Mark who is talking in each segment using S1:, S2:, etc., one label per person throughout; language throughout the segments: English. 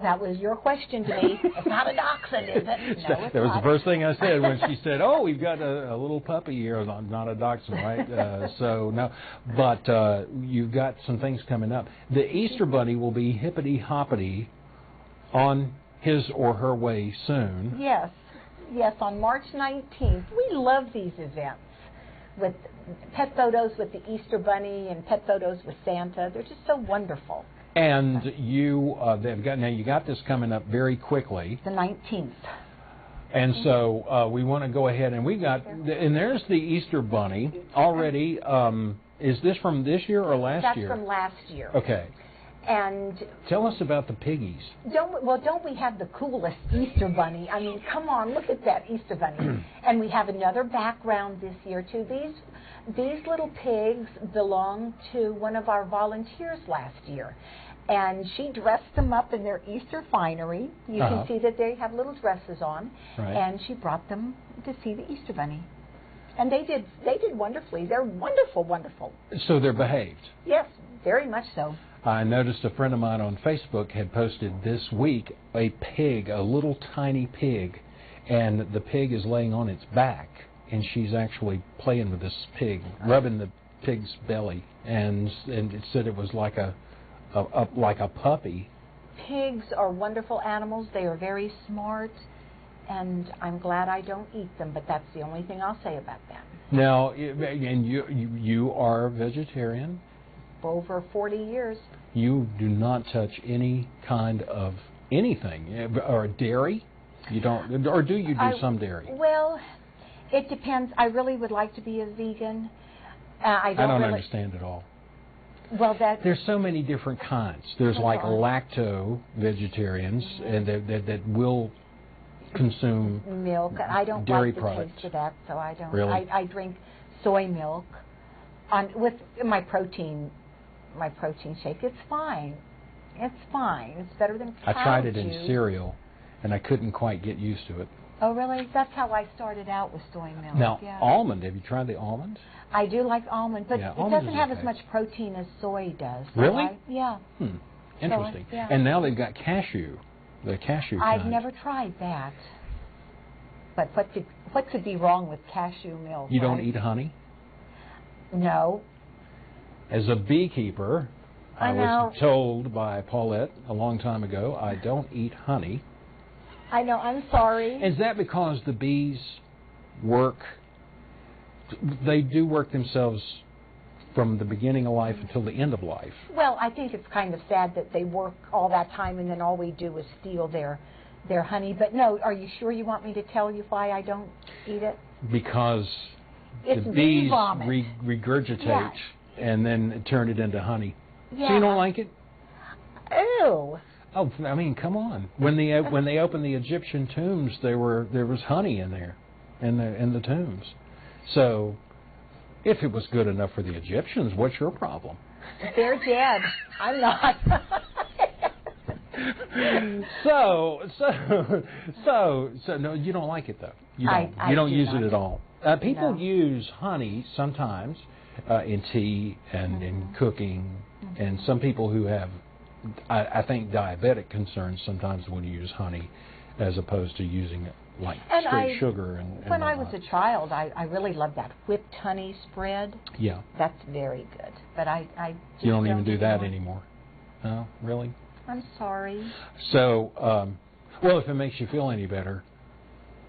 S1: That was your question to me. It's not a dachshund, is it? No, it's
S2: that was
S1: not.
S2: the first thing I said when she said, "Oh, we've got a little puppy here." Not a dachshund, right? So no, but you've got some things coming up. The Easter Bunny will be hippity hoppity on his or her way soon.
S1: Yes, on March 19th. We love these events with pet photos with the Easter Bunny and pet photos with Santa. They're just so wonderful.
S2: And you got this coming up very quickly.
S1: The 19th.
S2: And so we want to go ahead, and there's the Easter Bunny already. Is this from this year or last year?
S1: That's from last year.
S2: Okay.
S1: And
S2: tell us about the piggies.
S1: Don't we have the coolest Easter Bunny? I mean, come on, look at that Easter Bunny. And we have another background this year too. These little pigs belong to one of our volunteers last year. And she dressed them up in their Easter finery. You can see that they have little dresses on.
S2: Right.
S1: And she brought them to see the Easter Bunny. And they did wonderfully. They're wonderful, wonderful.
S2: So they're behaved.
S1: Yes, very much so.
S2: I noticed a friend of mine on Facebook had posted this week a pig, a little tiny pig, and the pig is laying on its back, and she's actually playing with this pig, rubbing the pig's belly, and it said it was like a puppy.
S1: Pigs are wonderful animals. They are very smart, and I'm glad I don't eat them, but that's the only thing I'll say about them.
S2: Now, and you are vegetarian?
S1: For over 40 years.
S2: You do not touch any kind of anything, or dairy? You don't, or do you do some dairy?
S1: Well, it depends. I really would like to be a vegan. I
S2: don't understand it all.
S1: Well,
S2: there's so many different kinds. There's like lacto vegetarians, and that will consume
S1: milk. I don't
S2: dairy
S1: like the
S2: products.
S1: taste of that, so I don't.
S2: Really?
S1: I drink soy milk with my protein shake. It's fine. It's fine. It's better than cow
S2: I tried it
S1: juice.
S2: in cereal, and I couldn't quite get used to it.
S1: Oh, really? That's how I started out with soy milk.
S2: Now,
S1: yeah.
S2: almond. Have you tried the almond?
S1: I do like almond, but
S2: yeah,
S1: it doesn't have as much protein as soy does.
S2: Really?
S1: Yeah.
S2: Interesting.
S1: So, yeah.
S2: And now they've got cashew. The cashew kind.
S1: I've never tried that. But what could be wrong with cashew milk?
S2: You don't eat honey?
S1: No.
S2: As a beekeeper, I was told by Paulette a long time ago, I don't eat honey.
S1: I know, I'm sorry.
S2: Is that because the bees they do work themselves from the beginning of life until the end of life?
S1: Well, I think it's kind of sad that they work all that time and then all we do is steal their honey. But no, are you sure you want me to tell you why I don't eat it?
S2: Because
S1: it's
S2: the bees
S1: vomit.
S2: regurgitate and then turn it into honey.
S1: Yeah.
S2: So you don't like it?
S1: Ew.
S2: Oh, I mean, come on. When they opened the Egyptian tombs, there was honey in there, in the tombs. So, if it was good enough for the Egyptians, what's your problem?
S1: They're dead. I'm not.
S2: So no, you don't like it though. You don't use it at all. People use honey sometimes in tea and in cooking, and some people who have, I think, diabetic concerns sometimes would use honey as opposed to using it like straight sugar. And
S1: when I was a child, I really loved that whipped honey spread.
S2: Yeah.
S1: That's very good. But I just
S2: you don't even do that anymore. No, really?
S1: I'm sorry.
S2: So, well, if it makes you feel any better,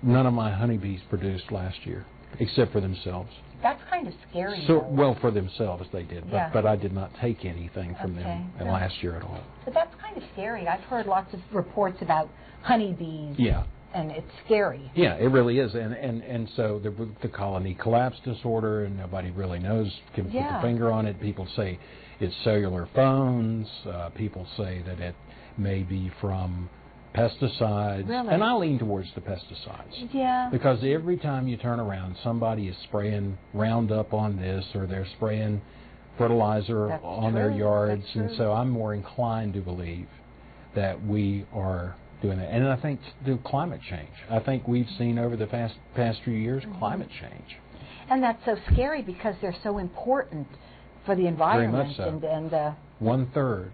S2: none of my honeybees produced last year, except for themselves.
S1: That's kind of scary.
S2: So, well, for themselves they did,
S1: yeah.
S2: but I did not take anything from them last year at all.
S1: But that's kind of scary. I've heard lots of reports about honeybees.
S2: Yeah.
S1: And it's scary.
S2: Yeah, it really is. And so the colony collapse disorder, and nobody really knows, can put the finger on it. People say it's cellular phones. People say that it may be from pesticides.
S1: Really?
S2: And I lean towards the pesticides.
S1: Yeah.
S2: Because every time you turn around, somebody is spraying Roundup on this, or they're spraying fertilizer on their yards. And so I'm more inclined to believe that we are doing that. And I think the climate change. I think we've seen over the past few years climate change.
S1: And that's so scary because they're so important for the environment.
S2: Very much so.
S1: And
S2: 1/3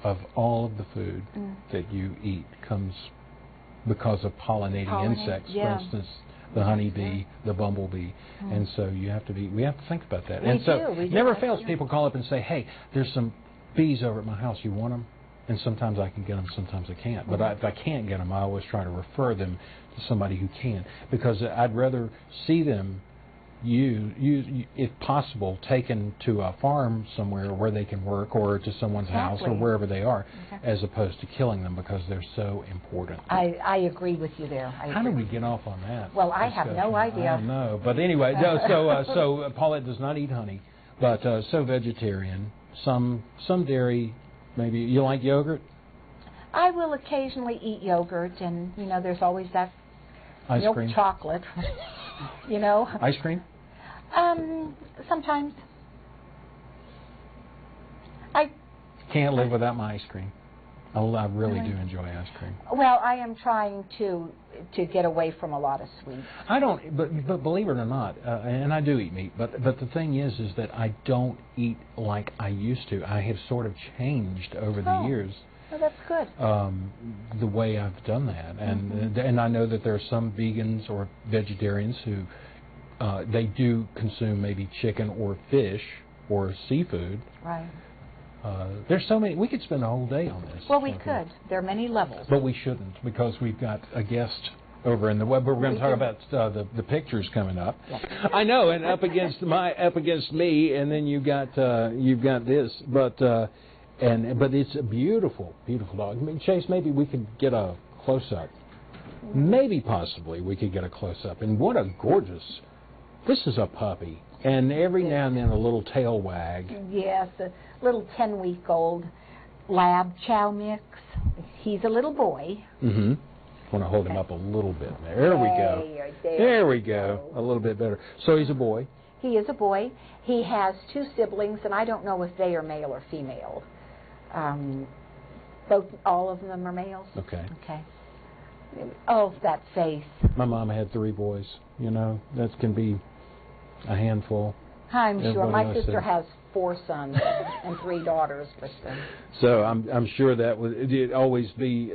S2: of all of the food that you eat comes because of pollinating insects. For instance, the honeybee, the bumblebee, and so we have to think about that. And so it never fails. People call up and say, "Hey, there's some bees over at my house. You want them?" And sometimes I can get them, sometimes I can't. But if I can't get them, I always try to refer them to somebody who can, because I'd rather see them if possible, taken to a farm somewhere where they can work, or to someone's house, or wherever they are, as opposed to killing them, because they're so important.
S1: I agree with you there.
S2: How did we get off on that?
S1: Well, I have no idea.
S2: I don't know. But anyway, so Paulette does not eat honey, but so vegetarian, some dairy, maybe. You like yogurt?
S1: I will occasionally eat yogurt, and, there's always that
S2: ice
S1: milk
S2: cream.
S1: Chocolate.
S2: Ice cream?
S1: Sometimes. I
S2: can't live without my ice cream. I really do enjoy ice cream.
S1: Well, I am trying to get away from a lot of sweets.
S2: I don't, but believe it or not, and I do eat meat, but the thing is that I don't eat like I used to. I have sort of changed over the years.
S1: Oh, that's good.
S2: The way I've done that, and I know that there are some vegans or vegetarians who they do consume maybe chicken or fish or seafood.
S1: Right.
S2: There's so many. We could spend a whole day on this.
S1: Well, we could. There are many levels.
S2: But we shouldn't, because we've got a guest over in the web. We're going to talk about the pictures coming up. Yeah. I know, and up against me, and then you've got this, but it's a beautiful, beautiful dog. I mean, Chase, maybe we could get a close up. Maybe possibly we could get a close up. And what a gorgeous. This is a puppy. And every now and then a little tail wag.
S1: Yes, a little 10-week-old lab chow mix. He's a little boy.
S2: Mm-hmm. I want to hold him up a little bit. There we go. There we go. A little bit better. So he's a boy.
S1: He is a boy. He has 2 siblings, and I don't know if they are male or female. All of them are males?
S2: Okay.
S1: Okay. Oh, that face.
S2: My mom had 3 boys. That can be a handful.
S1: I'm sure. My sister has 4 sons and 3 daughters.
S2: So I'm sure that would always be.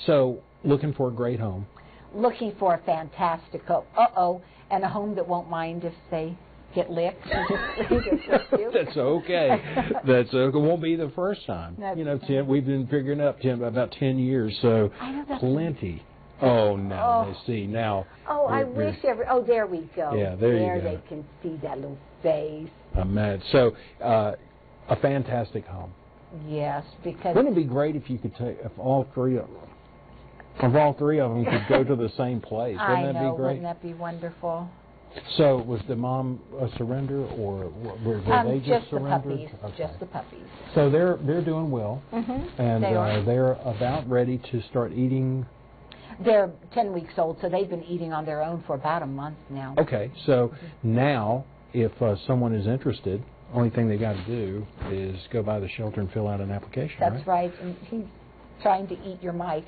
S2: So looking for a great home.
S1: Looking for a fantastic home. And a home that won't mind if they get licked.
S2: That's okay. That's okay. It won't be the first time. Tim, we've been figuring up about 10 years, so
S1: I know that's
S2: plenty. Oh, now they see now.
S1: Oh, I wish there we go.
S2: Yeah, there you go.
S1: They can see that little face.
S2: I'm mad. So, a fantastic home.
S1: Yes, because
S2: wouldn't it be great if you could take if all three of them could go to the same place? Wouldn't that be great?
S1: Wouldn't that be wonderful?
S2: So, was the mom a surrender, or were they just surrendered?
S1: The puppies. Okay. Just the puppies.
S2: So they're doing well, and
S1: they're
S2: about ready to start eating.
S1: They're 10 weeks old, so they've been eating on their own for about a month now.
S2: Okay, so now if someone is interested, only thing they got to do is go by the shelter and fill out an application.
S1: That's right. And he's trying to eat your mic.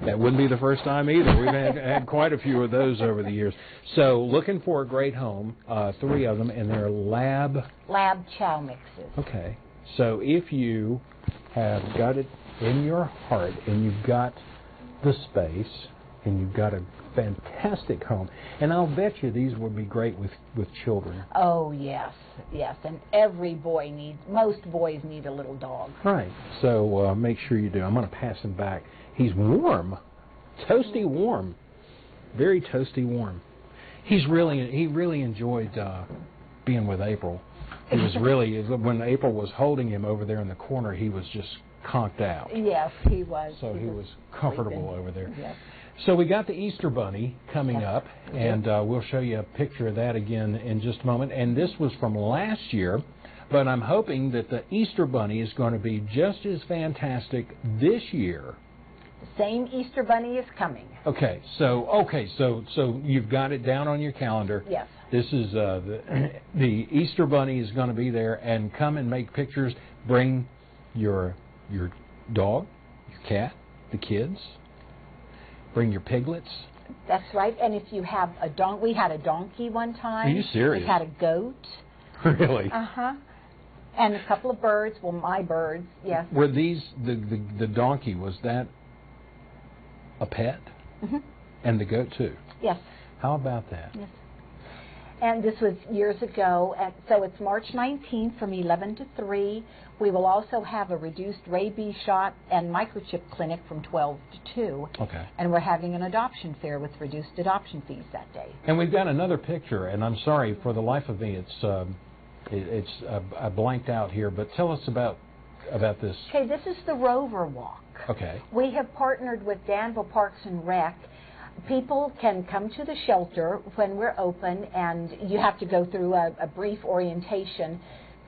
S2: That wouldn't be the first time either. We've had quite a few of those over the years. So looking for a great home, 3 of them, and they're lab
S1: chow mixes.
S2: Okay. So if you have got it in your heart and you've got the space and you've got a fantastic home, and I'll bet you these would be great with children.
S1: Oh, yes, and most boys need a little dog.
S2: Right. So make sure you do. I'm going to pass him back. He's warm, toasty warm, very toasty warm. He really enjoyed being with April. He was really, when April was holding him over there in the corner, he was just conked out.
S1: Yes, he was.
S2: So he was comfortable over there.
S1: Yes.
S2: So we got the Easter Bunny coming up, and we'll show you a picture of that again in just a moment. And this was from last year, but I'm hoping that the Easter Bunny is going to be just as fantastic this year.
S1: The same Easter Bunny is coming.
S2: Okay, so you've got it down on your calendar.
S1: Yes.
S2: This is the Easter Bunny is going to be there, and come and make pictures. Bring your dog, your cat, the kids. Bring your piglets.
S1: That's right. And if you have a donkey, we had a donkey one time.
S2: Are you serious?
S1: We had a goat.
S2: Really?
S1: Uh-huh. And a couple of birds, well, my birds, yes.
S2: Were these, the donkey, was that a pet?
S1: Mm-hmm.
S2: And the goat too?
S1: Yes.
S2: How about that?
S1: Yes. And this was years ago, and so it's March 19th from 11 to 3. We will also have a reduced rabies shot and microchip clinic from 12 to 2.
S2: Okay.
S1: And we're having an adoption fair with reduced adoption fees that day.
S2: And we've got another picture, and I'm sorry, for the life of me, I blanked out here, but tell us about this.
S1: Okay, this is the Rover Walk.
S2: Okay.
S1: We have partnered with Danville Parks and Rec. People can come to the shelter when we're open, and you have to go through a brief orientation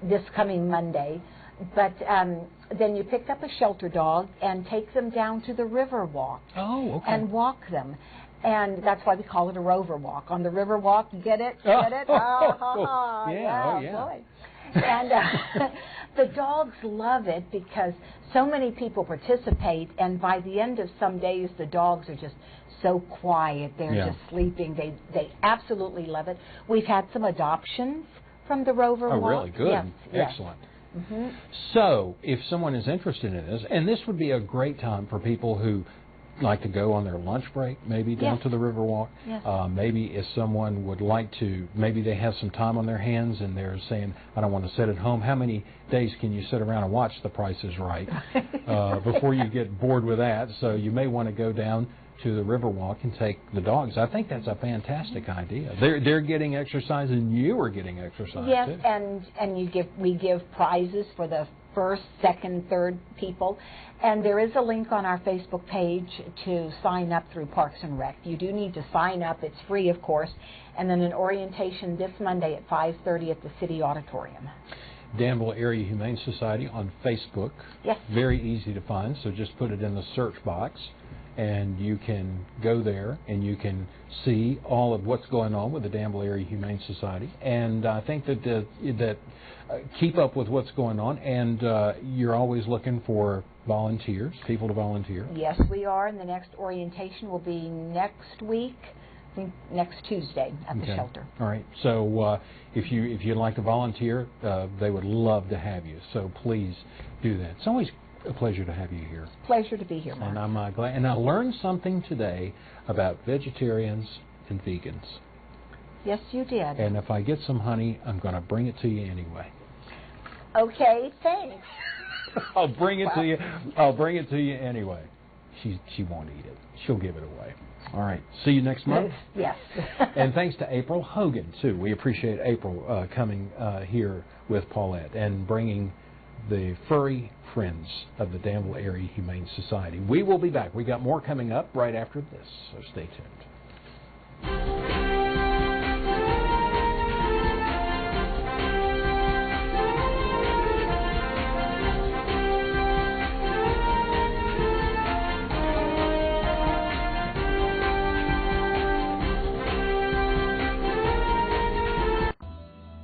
S1: this coming Monday. But then you pick up a shelter dog and take them down to the River Walk.
S2: Oh, okay.
S1: And walk them. And that's why we call it a Rover Walk. On the River Walk, you get it? Get it?
S2: Yeah.
S1: Boy. And the dogs love it because so many people participate, and by the end of some days, the dogs are just so quiet. They're just sleeping. They absolutely love it. We've had some adoptions from the Rover Walk.
S2: Oh, really? Good.
S1: Yes.
S2: Excellent.
S1: Mm-hmm.
S2: So, if someone is interested in this, and this would be a great time for people who like to go on their lunch break, maybe down to the Riverwalk.
S1: Yes.
S2: Maybe if someone would like to, maybe they have some time on their hands and they're saying, I don't want to sit at home. How many days can you sit around and watch The Price is Right before you get bored with that? So you may want to go down to the Riverwalk and take the dogs. I think that's a fantastic idea. They're getting exercise, and you are getting exercise
S1: yes,
S2: too.
S1: and we give prizes for the first, second, third people. And there is a link on our Facebook page to sign up through Parks and Rec. You do need to sign up. It's free, of course. And then an orientation this Monday at 5:30 at the City Auditorium.
S2: Danville Area Humane Society on Facebook.
S1: Yes.
S2: Very easy to find, so just put it in the search box, and you can go there and you can see all of what's going on with the Danville Area Humane Society. And I think that keep up with what's going on, and you're always looking for volunteers, people to volunteer.
S1: Yes, we are, and the next orientation will be next week, I think next Tuesday at the shelter.
S2: All right. So if you'd like to volunteer, they would love to have you. So please do that. It's always a pleasure to have you here.
S1: Pleasure to be here, Mark.
S2: And I'm glad. And I learned something today about vegetarians and vegans.
S1: Yes, you did.
S2: And if I get some honey, I'm going to bring it to you anyway.
S1: Okay, thanks.
S2: I'll bring it to you. I'll bring it to you anyway. She won't eat it. She'll give it away. All right. See you next month.
S1: Yes.
S2: And thanks to April Hogan too. We appreciate April coming here with Paulette and bringing the furry friends of the Danville Area Humane Society. We will be back. We got more coming up right after this, so stay tuned.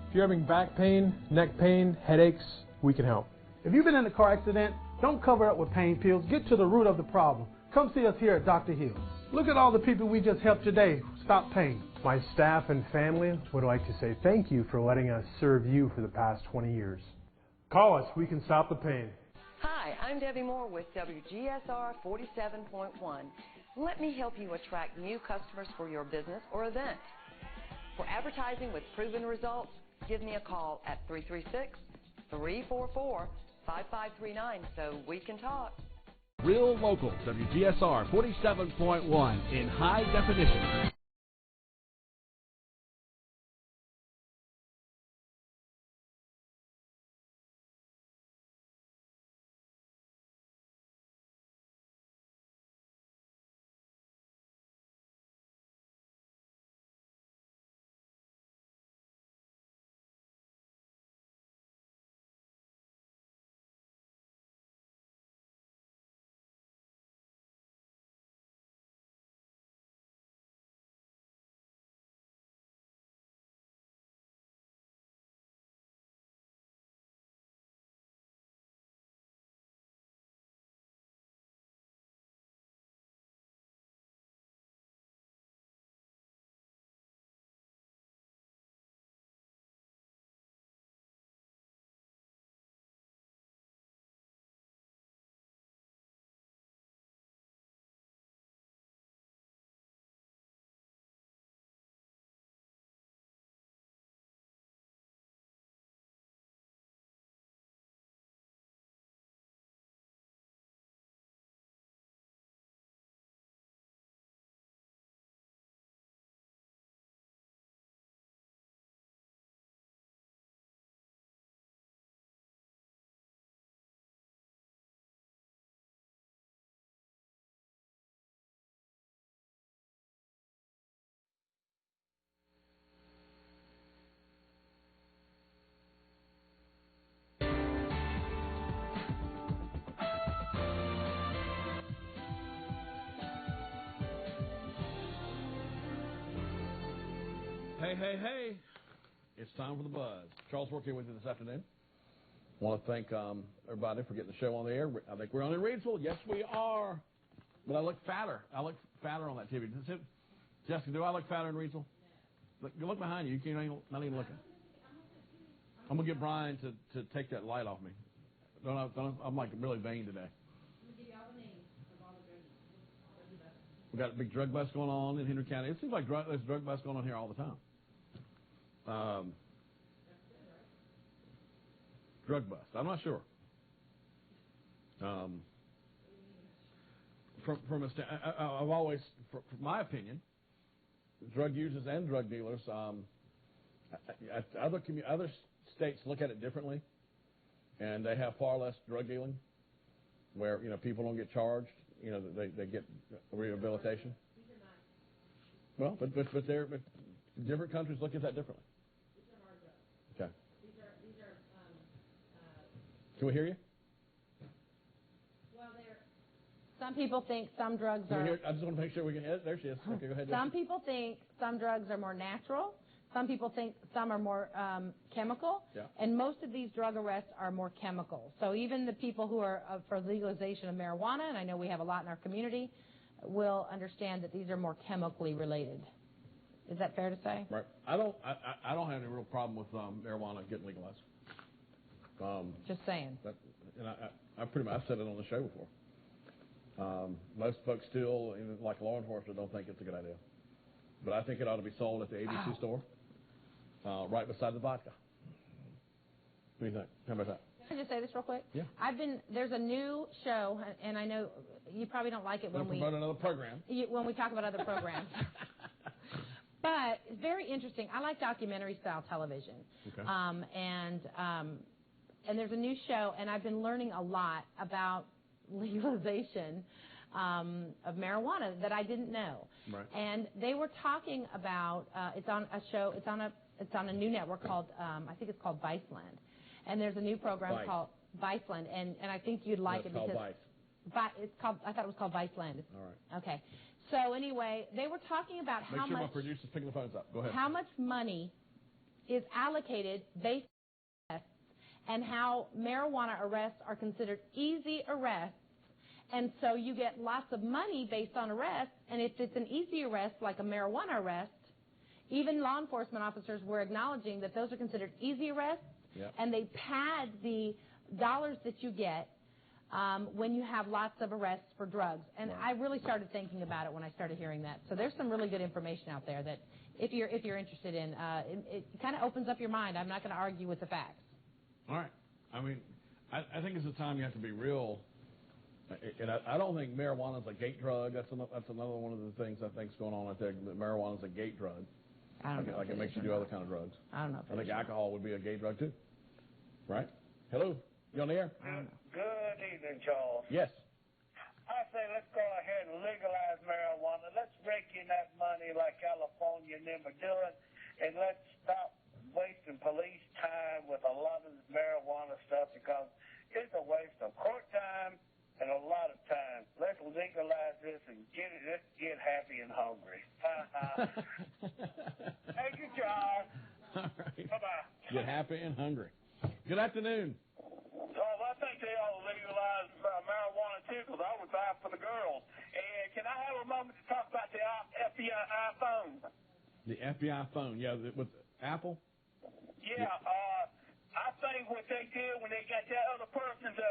S3: If you're having back pain, neck pain, headaches, we can help.
S4: If you've been in a car accident, don't cover up with pain pills. Get to the root of the problem. Come see us here at Dr. Hill's. Look at all the people we just helped today stop pain.
S3: My staff and family would like to say thank you for letting us serve you for the past 20 years. Call us. We can stop the pain.
S5: Hi, I'm Debbie Moore with WGSR 47.1. Let me help you attract new customers for your business or event. For advertising with proven results, give me a call at 336-344-5539 so we can talk.
S6: Real local, WGSR 47.1 in high definition. Hey. It's time for the buzz. Charles Work here with you this afternoon. I want to thank everybody for getting the show on the air. I think we're on in Reidsville. Yes, we are. But I look fatter. I look fatter on that TV. Jessica, do I look fatter in Reidsville? Look behind you. You're not even looking. I'm going to get Brian to take that light off me. I'm like really vain today. We got a big drug bust going on in Henry County. It seems like there's drug bust going on here all the time. Drug bust. I'm not sure. I've always, from my opinion, drug users and drug dealers, other states look at it differently, and they have far less drug dealing, where people don't get charged. They get rehabilitation. Well, but different countries look at that differently. Okay. Can we hear you?
S7: Well, some people think some drugs are...
S6: I just want to make sure we can... There she is. Okay, go ahead.
S7: Some people think some drugs are more natural. Some people think some are more chemical.
S6: Yeah.
S7: And most of these drug arrests are more chemical. So even the people who are for legalization of marijuana, and I know we have a lot in our community, will understand that these are more chemically related. Is that fair to say?
S6: Right. I don't have any real problem with marijuana getting legalized.
S7: Just saying.
S6: I've said it on the show before. Most folks still, like law enforcement, don't think it's a good idea. But I think it ought to be sold at the ABC store, right beside the vodka. What do you think? How about that?
S7: Can I just say this real quick?
S6: Yeah.
S7: There's a new show, and I know you probably don't like it when we...
S6: promote another program.
S7: When we talk about other programs. But it's very interesting. I like documentary-style television.
S6: Okay.
S7: And there's a new show, and I've been learning a lot about legalization of marijuana that I didn't know.
S6: Right.
S7: And they were talking about it's on a show. It's on a new network called I think it's called Viceland, and there's a new program called Viceland, and I think you'd like it because it's called. I thought it was called Viceland.
S6: All right.
S7: Okay. So anyway, they were talking about how
S6: much. Make sure
S7: much
S6: my producer's picking the phones up. Go ahead.
S7: How much money is allocated based on arrests, and how marijuana arrests are considered easy arrests. And so you get lots of money based on arrests, and if it's an easy arrest like a marijuana arrest, even law enforcement officers were acknowledging that those are considered easy arrests, and they pad the dollars that you get when you have lots of arrests for drugs. And I really started thinking about it when I started hearing that. So there's some really good information out there that if you're interested in, it kind of opens up your mind. I'm not going to argue with the facts.
S6: All right. I mean, I think it's a time you have to be real. And I don't think marijuana is a gate drug. That's another one of the things I think is going on out there. That marijuana is a gate drug.
S7: I don't know.
S6: Like it makes you do other kind of drugs.
S7: I don't know.
S6: I think alcohol would be a gate drug too. Right? Hello? You on the air?
S8: Good evening, Charles.
S6: Yes.
S8: I say let's go ahead and legalize marijuana. Let's rake in that money like California and them are doing, and let's stop wasting police time with a lot of this marijuana stuff because it's a waste of court time and a lot of time. Let's legalize this and let's get happy and hungry. Thank you, Charles.
S6: All right.
S8: Bye-bye.
S6: Get happy and hungry. Good afternoon.
S8: I think they ought to legalize marijuana too, because I would buy it for the girls. And can I have a moment to talk about the FBI phone?
S6: The FBI phone, yeah, with Apple?
S8: Yeah, I think what they did when they got that other person to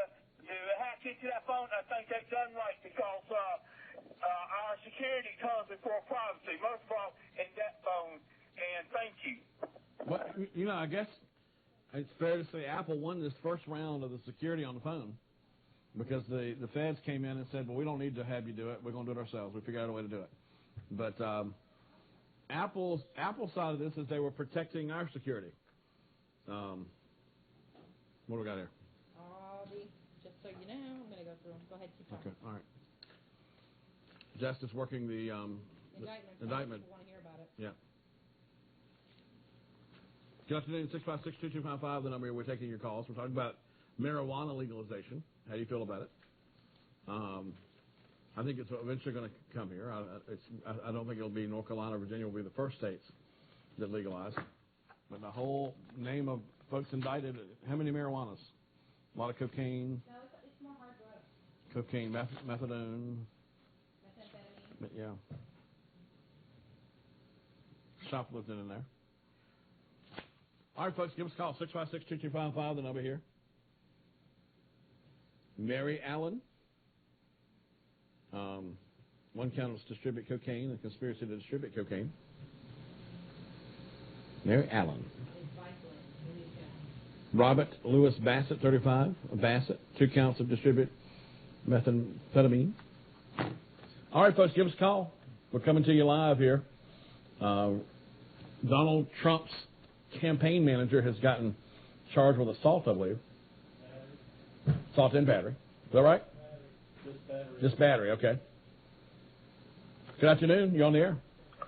S8: hack into that phone, I think they've done right because our security comes before privacy, most of all in that phone. And thank you.
S6: Well, I guess it's fair to say Apple won this first round of the security on the phone because the feds came in and said, well, we don't need to have you do it. We're going to do it ourselves. We figured out a way to do it. But Apple's side of this is they were protecting our security. What do we got here?
S7: Just so you know, I'm going to go through them. Go ahead, keep talking.
S6: Okay, all right. Justice working the indictment.
S7: People want to hear about it.
S6: Yeah. Good afternoon, 656-2255, the number we're taking your calls. We're talking about marijuana legalization. How do you feel about it? I think it's eventually going to come here. I don't think it'll be North Carolina or Virginia will be the first states that legalized. But the whole name of folks indicted, how many marijuanas? A lot of cocaine.
S7: No, it's more hard drugs.
S6: Cocaine, methadone. But yeah. Shoplifting in there. All right, folks, give us a call, 656-2255, the number here. Mary Allen. One count was distribute cocaine, a conspiracy to distribute cocaine. Mary Allen. Robert Louis Bassett, 35. Bassett, 2 counts of distribute methamphetamine. All right, folks, give us a call. We're coming to you live here. Donald Trump's campaign manager has gotten charged with assault, I believe. Assault and battery. Is that right? Just battery, okay. Good afternoon. You on the air?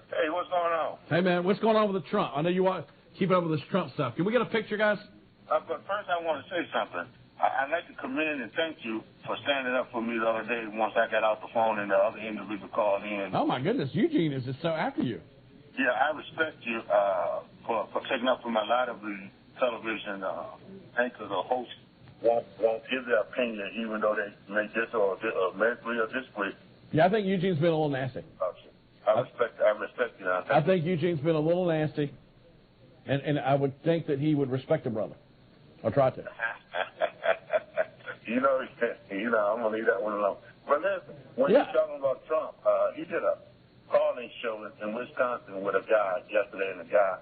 S8: Hey, what's going on?
S6: Hey, man, what's going on with the Trump? I know you want to keep up with this Trump stuff. Can we get a picture, guys?
S8: But first I want to say something. I'd like to commend and thank you for standing up for me the other day once I got off the phone and the other individual called in.
S6: Oh, my goodness. Eugene is just so after you.
S8: Yeah, I respect you for taking up for my lot of the television anchors or hosts won't give their opinion even though they may agree or disagree.
S6: Yeah, I think Eugene's been a little nasty.
S8: I respect you.
S6: I think Eugene's been a little nasty, and I would think that he would respect a brother, or try to.
S8: you know, I'm gonna leave that one alone. But listen, when you're talking about Trump, he did a call-in show in Wisconsin with a guy yesterday, and the guy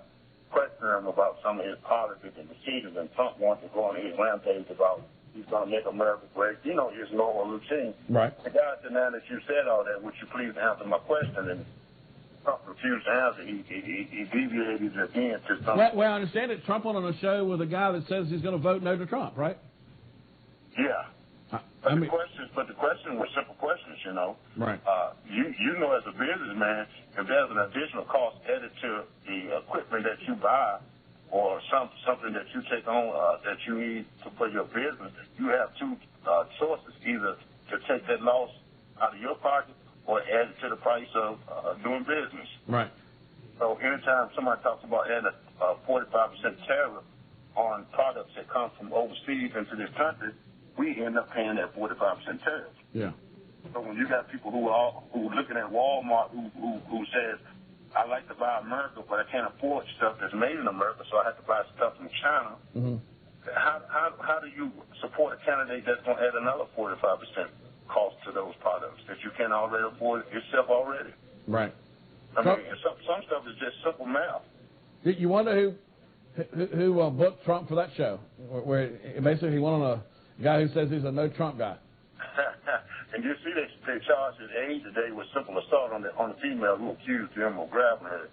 S8: questioned him about some of his policies and procedures, and Trump wanted to go on his rampage about he's going to make America great. You know his normal routine.
S6: Right.
S8: The guy said, now that you said all that, would you please answer my question? And Trump refused to answer. He deviated again to something.
S6: Well, I understand it. Trump went on a show with a guy that says he's going to vote no to Trump, right?
S8: Yeah. But the question was simple questions, you know.
S6: Right.
S8: You know, as a businessman, if there's an additional cost added to the equipment that you buy or something that you take on that you need for your business, you have 2 sources, either to take that loss out of your pocket or add it to the price of doing business.
S6: Right.
S8: So anytime somebody talks about adding a 45% tariff on products that come from overseas into this country, we end up paying that 45% tariff.
S6: Yeah.
S8: So when you got people who are looking at Walmart who says, I like to buy America, but I can't afford stuff that's made in America, so I have to buy stuff from China.
S6: Mm-hmm.
S8: How do you support a candidate that's going to add another 45% cost to those products that you can't already afford yourself already?
S6: Right.
S8: I mean, some stuff is just simple math.
S6: You wonder who booked Trump for that show, where basically he went on a guy who says he's a no Trump guy.
S8: And you see they charged his aide today with simple assault on the female who accused him of grabbing her.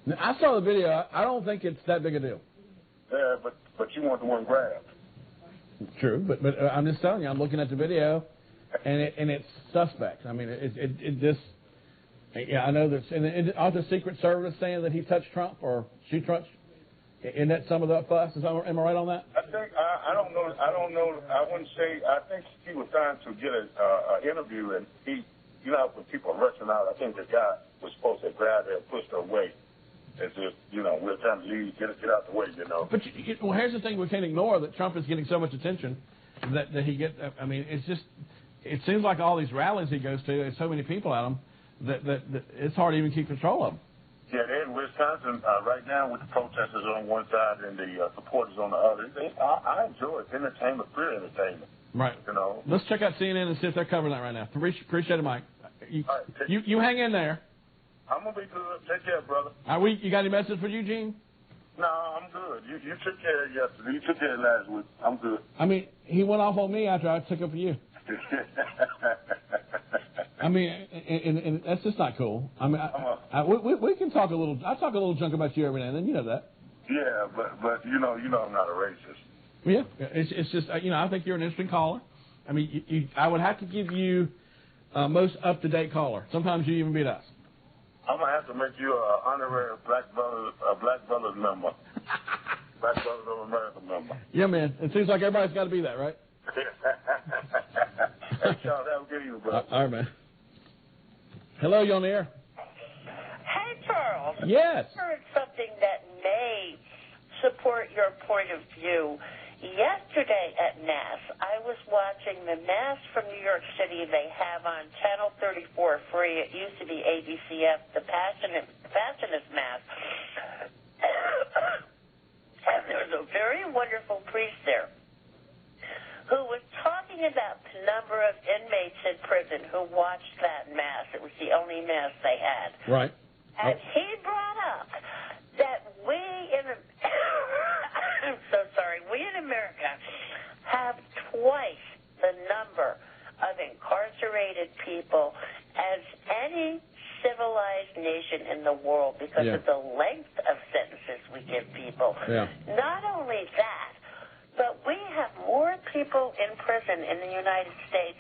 S6: Now, I saw the video. I don't think it's that big a deal.
S8: Yeah, but you want the one grabbed.
S6: True, but I'm just telling you, I'm looking at the video, and it's suspect. I mean, it just. Yeah, I know that. And aren't the Secret Service saying that he touched Trump or she touched? Isn't that some of the fuss? Am I right on that?
S8: I think I don't know. I wouldn't say. I think he was trying to get an interview, and he, you know, when people are rushing out, I think the guy was supposed to grab her and push her away, as if we're trying to leave, get out the way, But
S6: well, here's the thing: we can't ignore that Trump is getting so much attention that he gets. I mean, it's just. It seems like all these rallies he goes to, there's so many people at them that it's hard to even keep control of them.
S8: Yeah, they're in Wisconsin right now with the protesters on one side and the supporters on the other. I enjoy it. Entertainment, pure entertainment.
S6: Right. Let's check out CNN and see if they're covering that right now. Appreciate it, Mike. You hang in there.
S8: I'm going to be good. Take care, brother.
S6: You got any message for Eugene?
S8: No, I'm good. You took care of yesterday. You took care of last week. I'm good.
S6: I mean, he went off on me after I took up for you. I mean, and that's just not cool. I mean, we can talk a little. I talk a little junk about you every now and then. You know that.
S8: Yeah, but you know I'm not a racist.
S6: Yeah, it's just I think you're an interesting caller. I mean, I would have to give you most up to date caller. Sometimes you even beat us.
S8: I'm gonna have to make you an honorary Black Brothers member. Black Brothers of America member.
S6: Yeah, man. It seems like everybody's got to be that, right?
S8: Hey, Charles, have a good evening, brother.
S6: All right, man. Hello, you on the air?
S9: Hey, Charles.
S6: Yes.
S9: Heard something that may support your point of view. Yesterday at Mass, I was watching the Mass from New York City they have on Channel 34 free. It used to be ABCF, the Passionist Mass. And there was a very wonderful priest there who was talking about the number of inmates in prison who watched that Mass. It was the only Mass they had.
S6: Right.
S9: And he brought up that we in I'm so sorry, we in America have twice the number of incarcerated people as any civilized nation in the world because of the length of sentences we give people.
S6: Yeah.
S9: Not only that, but we have more people in prison in the United States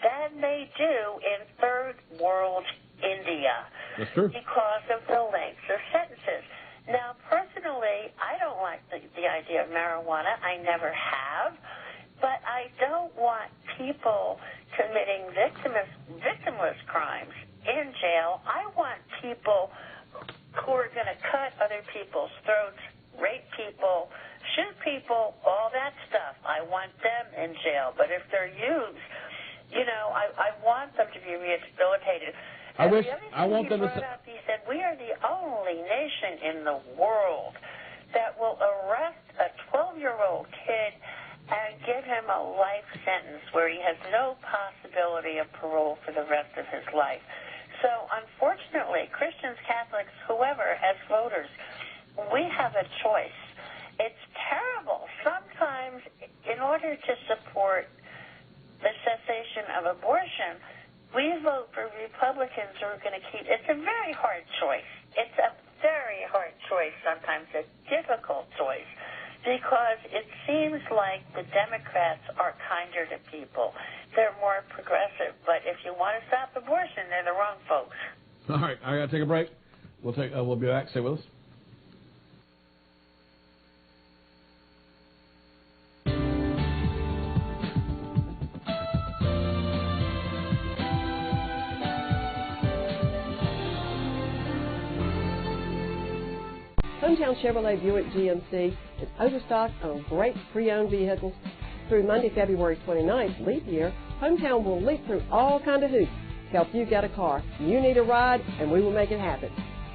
S9: than they do in third world India.
S6: That's true.
S9: Because of the length of sentences. Now, personally, I don't like the idea of marijuana. I never have. But I don't want people committing victimless crimes in jail. I want people who are going to cut other people's throats, rape people, shoot people, all that stuff. I want them in jail. But if they're used, you know, I want them to be rehabilitated.
S6: I want them to.
S9: He said, we are the only nation in the world that will arrest a 12-year-old kid and give him a life sentence where he has no possibility of parole for the rest of his life. So, unfortunately, Christians, Catholics, whoever, as voters, we have a choice. It's terrible. Sometimes, in order to support the cessation of abortion, we vote for Republicans who are going to keep. It's a very hard choice. It's a very hard choice, sometimes a difficult choice, because it seems like the Democrats are kinder to people. They're more progressive. But if you want to stop abortion, they're the wrong folks.
S6: All right, I got to take a break. We'll be back. Stay with us.
S10: Hometown Chevrolet Buick GMC is overstocked on great pre-owned vehicles. Through Monday, February 29th, leap year, Hometown will leap through all kinds of hoops to help you get a car. You need a ride, and we will make it happen.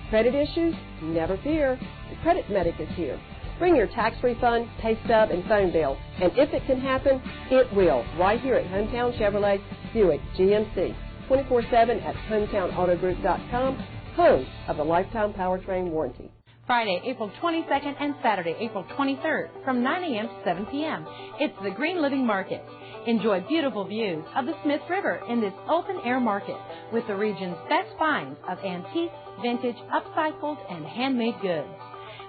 S10: Credit issues? Never fear. The Credit Medic is here. Bring your tax refund, pay stub, and phone bill. And if it can happen, it will. Right here at Hometown Chevrolet Buick GMC. 24/7 at HometownAutoGroup.com, home of the Lifetime Powertrain Warranty.
S7: Friday, April 22nd and Saturday, April 23rd from 9 a.m. to 7 p.m. It's the Green Living Market. Enjoy beautiful views of the Smith River in this open-air market with the region's best finds of antique, vintage, upcycled, and handmade goods.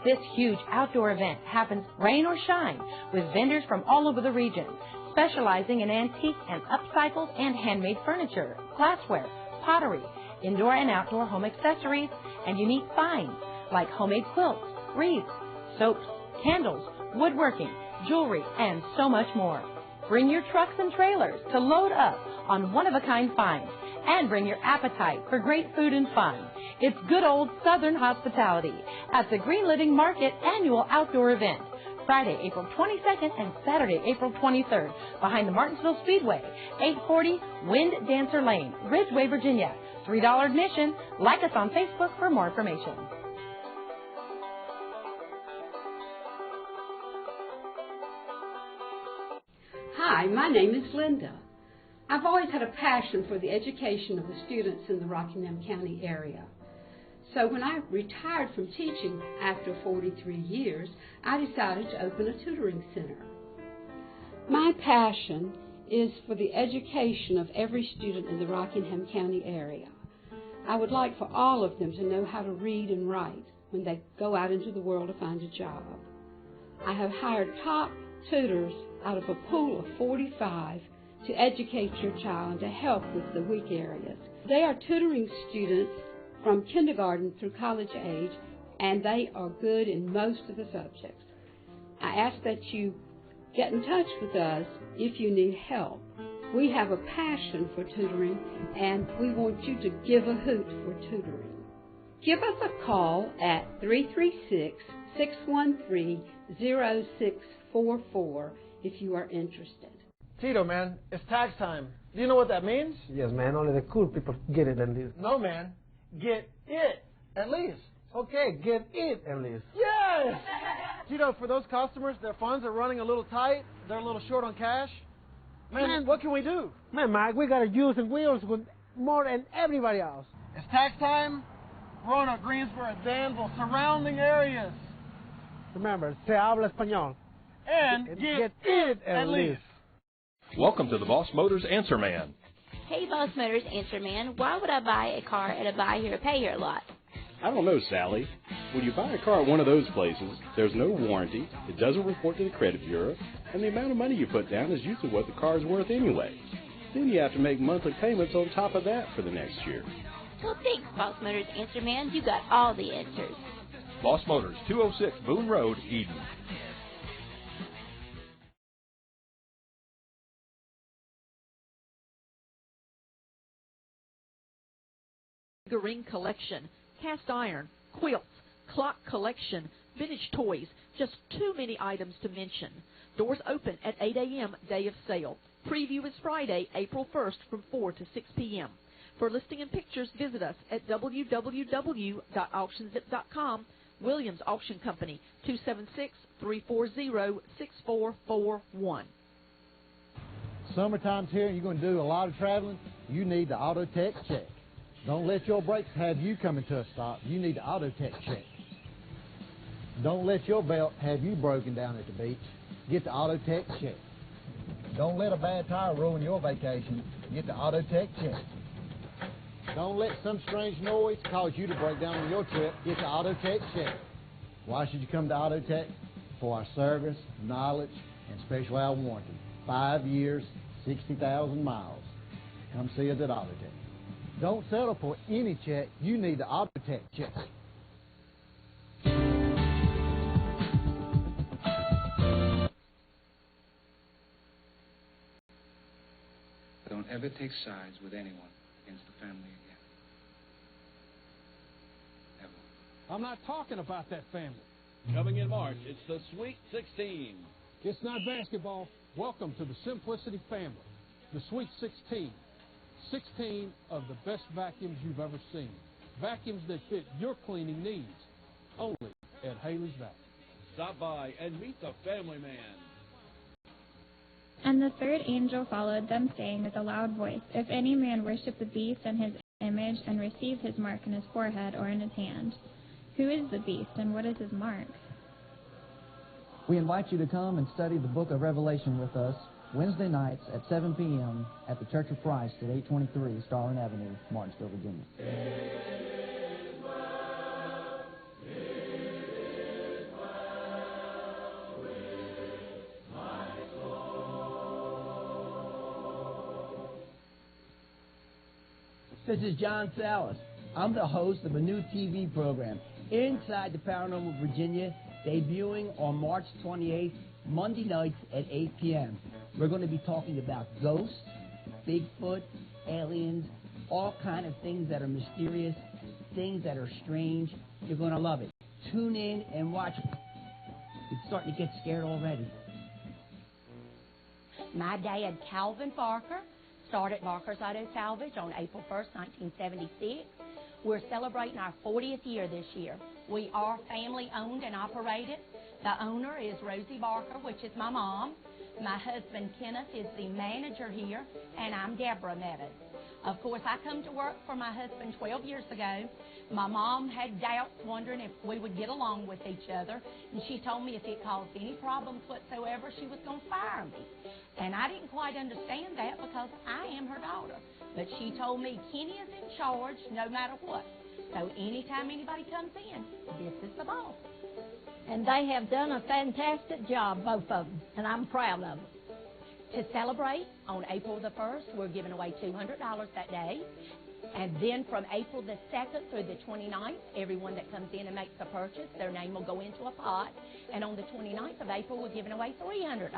S7: This huge outdoor event happens rain or shine with vendors from all over the region, specializing in antique and upcycled and handmade furniture, glassware, pottery, indoor and outdoor home accessories, and unique finds like homemade quilts, wreaths, soaps, candles, woodworking, jewelry, and so much more. Bring your trucks and trailers to load up on one-of-a-kind finds and bring your appetite for great food and fun. It's good old Southern hospitality at the Green Living Market annual outdoor event. Friday, April 22nd and Saturday, April 23rd behind the Martinsville Speedway, 840 Wind Dancer Lane, Ridgeway, Virginia. $3 admission. Like us on Facebook for more information.
S11: Hi, my name is Linda. I've always had a passion for the education of the students in the Rockingham County area. So when I retired from teaching after 43 years, I decided to open a tutoring center. My passion is for the education of every student in the Rockingham County area. I would like for all of them to know how to read and write when they go out into the world to find a job. I have hired top tutors out of a pool of 45 to educate your child and to help with the weak areas. They are tutoring students from kindergarten through college age, and they are good in most of the subjects. I ask that you get in touch with us if you need help. We have a passion for tutoring, and we want you to give a hoot for tutoring. Give us a call at 336-613-0644 if you are interested.
S4: Tito, man, it's tax time. Do you know what that means?
S12: Yes, man. Only the cool people get it at least.
S4: No, man. Get it at least.
S12: Okay, get it at least.
S4: Yes! Tito, for those customers, their funds are running a little tight. They're a little short on cash. Man, what can we do?
S12: Man, Mike, we got to use and wheels with more than everybody else.
S4: It's tax time. Roanoke, Greensboro, Danville, surrounding areas.
S12: Remember, se habla español.
S4: And get it at least.
S13: Welcome to the Boss Motors Answer Man.
S14: Hey, Boss Motors Answer Man, why would I buy a car at a buy here, pay here lot?
S13: I don't know, Sally. When you buy a car at one of those places, there's no warranty, it doesn't report to the credit bureau, and the amount of money you put down is usually what the car is worth anyway. Then you have to make monthly payments on top of that for the next year.
S14: Well, thanks, Boss Motors Answer Man. You got all the answers.
S13: Boss Motors, 206 Boone Road, Eden.
S15: Figurine collection, cast iron, quilts, clock collection, vintage toys, just too many items to mention. Doors open at 8 a.m. day of sale. Preview is Friday, April 1st from 4 to 6 p.m. For listing and pictures, visit us at www.auctionzip.com. Williams Auction Company, 276-340-6441.
S16: Summertime's here and you're going to do a lot of traveling. You need the AutoTech check. Don't let your brakes have you coming to a stop. You need the AutoTech check. Don't let your belt have you broken down at the beach. Get the AutoTech check. Don't let a bad tire ruin your vacation. Get the AutoTech check. Don't let some strange noise cause you to break down on your trip. Get the AutoTech check. Why should you come to AutoTech? For our service, knowledge, and special hour warranty. 5 years, 60,000 miles. Come see us at AutoTech. Don't settle for any check. You need the AutoTech check.
S17: Don't ever take sides with anyone against the family again. Ever.
S4: I'm not talking about that family.
S6: Coming in March, it's the Sweet 16.
S4: It's not basketball. Welcome to the Simplicity family. The Sweet 16. 16 of the best vacuums you've ever seen. Vacuums that fit your cleaning needs. Only at Haley's Vacuum.
S6: Stop by and meet the family man.
S18: And the third angel followed them, saying with a loud voice, If any man worship the beast and his image, and receive his mark in his forehead or in his hand. Who is the beast, and what is his mark?
S19: We invite you to come and study the book of Revelation with us Wednesday nights at 7 p.m. at the Church of Christ at 823 Starling Avenue, Martinsville, Virginia.
S20: This is John Salas. I'm the host of a new TV program, Inside the Paranormal Virginia, debuting on March 28th, Monday nights at 8 p.m. We're going to be talking about ghosts, Bigfoot, aliens, all kind of things that are mysterious, things that are strange. You're going to love it. Tune in and watch it. It's starting to get scared already.
S21: My dad, Calvin Barker, started Barker's Auto Salvage on April 1st, 1976. We're celebrating our 40th year this year. We are family owned and operated. The owner is Rosie Barker, which is my mom. My husband, Kenneth, is the manager here, and I'm Deborah Meadows. Of course, I come to work for my husband 12 years ago. My mom had doubts, wondering if we would get along with each other, and she told me if it caused any problems whatsoever, she was going to fire me. And I didn't quite understand that because I am her daughter. But she told me Kenny is in charge no matter what. So anytime anybody comes in, this is the boss.
S22: And they have done a fantastic job, both of them, and I'm proud of them.
S21: To celebrate, on April the 1st, we're giving away $200 that day. And then from April the 2nd through the 29th, everyone that comes in and makes a purchase, their name will go into a pot. And on the 29th of April, we're giving away $300.